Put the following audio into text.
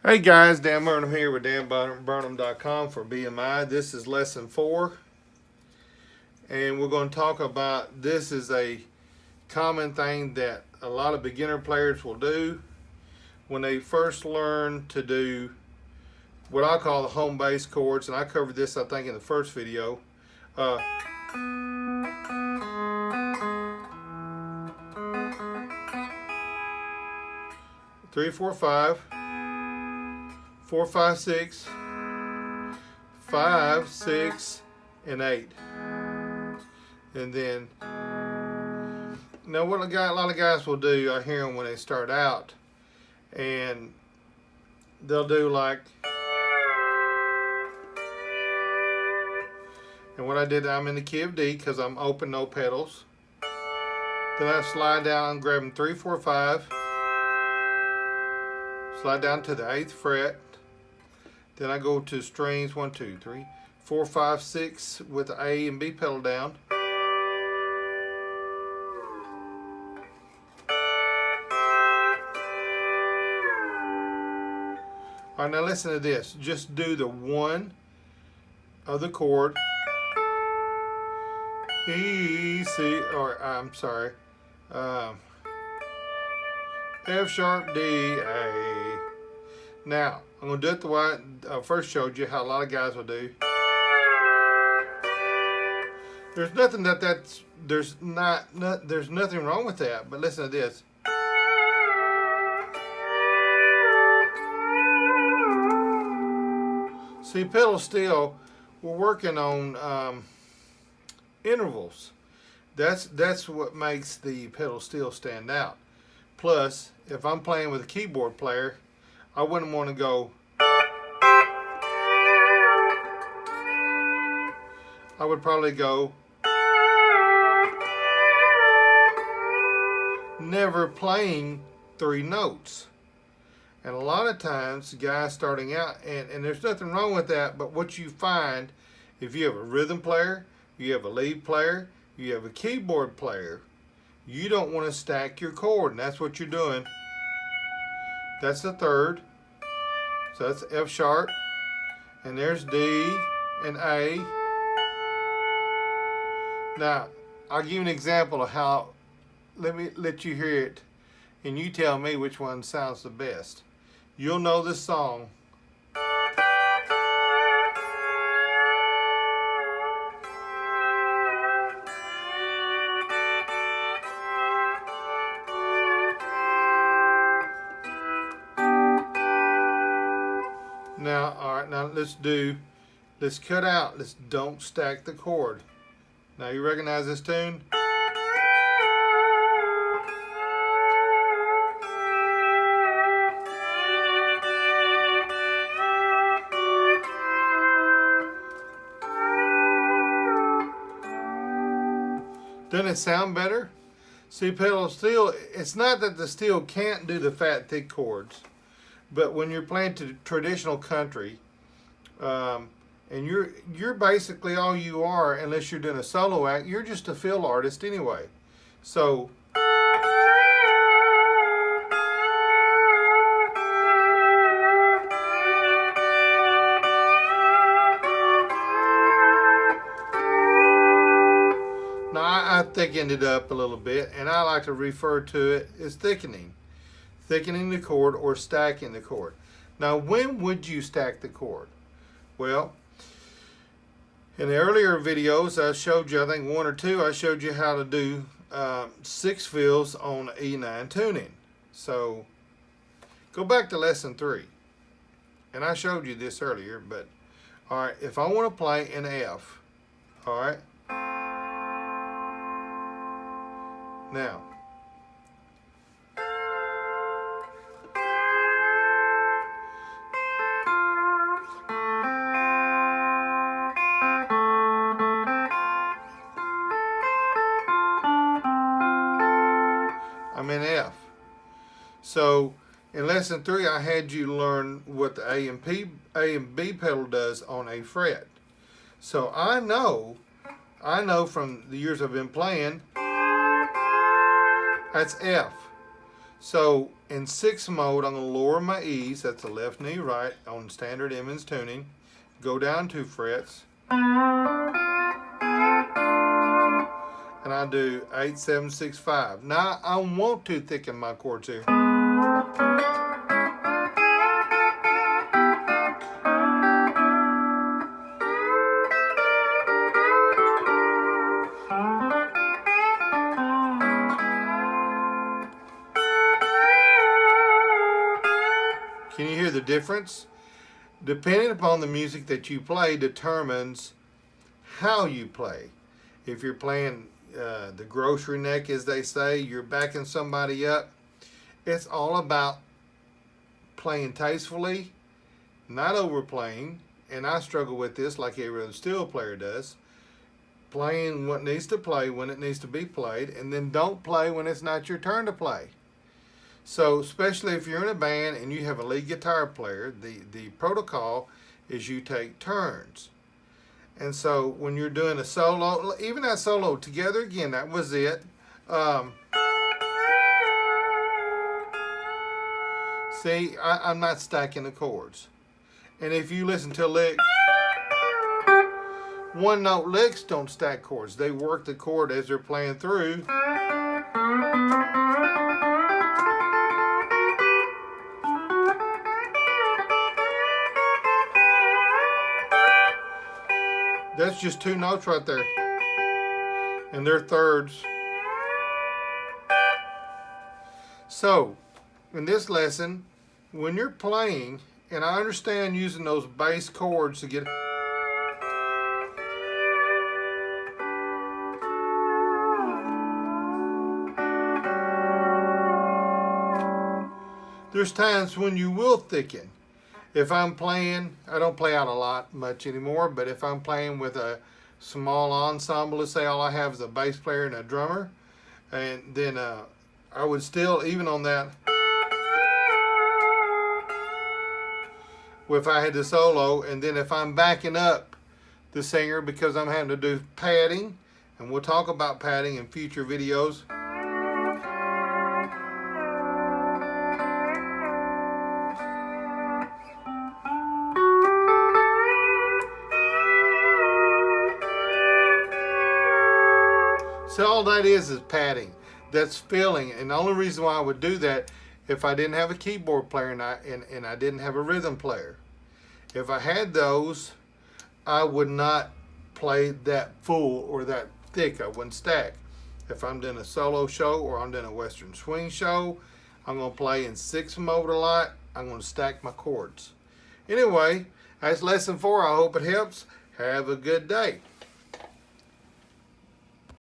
Hey guys, Dan Burnham here with DanBurnham.com for BMI. This is lesson 4, and we're going to talk about this is a common thing that a lot of beginner players will do when they first learn to do what I call the home base chords, and I covered this I think in the first video. 3, 4, 5, 4, 5, 6, 5, 6, and 8. And then, now what a lot of guys will do, I hear them when they start out, and they'll do like, and what I did, I'm in the key of D because I'm open, no pedals. Then I slide down, grabbing 3, 4, 5, slide down to the 8th fret. Then I go to strings 1, 2, 3, 4, 5, 6 with the A and B pedal down. Alright, now listen to this. Just do the 1 of the chord. E, C, or I'm sorry. F sharp, D, A. Now, I'm going to do it the way I first showed you how a lot of guys will do. There's nothing there's nothing wrong with that, but listen to this. See, pedal steel, we're working on intervals. That's what makes the pedal steel stand out. Plus, if I'm playing with a keyboard player, I wouldn't want to go. I would probably go. Never playing 3 notes. And a lot of times, guys starting out, and there's nothing wrong with that, but what you find, if you have a rhythm player, you have a lead player, you have a keyboard player, you don't want to stack your chord, and that's what you're doing. That's the 3rd, so that's F sharp, and there's D and A. Now, I'll give you an example of how, let you hear it, and you tell me which one sounds the best. You'll know this song. Now, all right, now let's cut out, don't stack the chord. Now you recognize this tune? Doesn't it sound better? See, pedal steel, it's not that the steel can't do the fat, thick chords, but when you're playing to traditional country, and you're basically all you are, unless you're doing a solo act, you're just a fill artist anyway. So, now I thickened it up a little bit, and I like to refer to it as thickening the chord or stacking the chord. Now, when would you stack the chord? Well, in the earlier videos I showed you, I think 1 or 2, I showed you how to do 6 fills on E9 tuning. So go back to lesson 3, and I showed you this earlier, but all right, if I want to play an F, all right, now I'm in F. So in lesson 3, I had you learn what the A and B pedal does on a fret. So I know from the years I've been playing, that's F. So in 6 mode, I'm going to lower my E's, that's the left knee right, on standard Emmons tuning, go down 2 frets, and I do 8, 7, 6, 5. Now I want to thicken my chords here. Can you hear the difference? Depending upon the music that you play determines how you play. If you're playing the grocery neck, as they say, you're backing somebody up, it's all about playing tastefully, not overplaying, and I struggle with this like every other steel player does, playing what needs to play when it needs to be played, and then don't play when it's not your turn to play. So especially if you're in a band and you have a lead guitar player, the protocol is you take turns. And so when you're doing a solo, even that solo together again, that was it. See, I'm not stacking the chords. And if you listen to a lick, one note licks don't stack chords. They work the chord as they're playing through. That's just 2 notes right there. And they're thirds. So, in this lesson, when you're playing, and I understand using those bass chords to get... There's times when you will thicken. If I'm playing, I don't play out a lot much anymore, but if I'm playing with a small ensemble, let's say all I have is a bass player and a drummer, and then I would still, even on that, if I had the solo, and then if I'm backing up the singer because I'm having to do padding, and we'll talk about padding in future videos. So all that is padding. That's filling. And the only reason why I would do that if I didn't have a keyboard player and I didn't have a rhythm player. If I had those, I would not play that full or that thick. I wouldn't stack. If I'm doing a solo show or I'm doing a Western swing show, I'm going to play in 6 mode a lot. I'm going to stack my chords. Anyway, that's lesson 4. I hope it helps. Have a good day.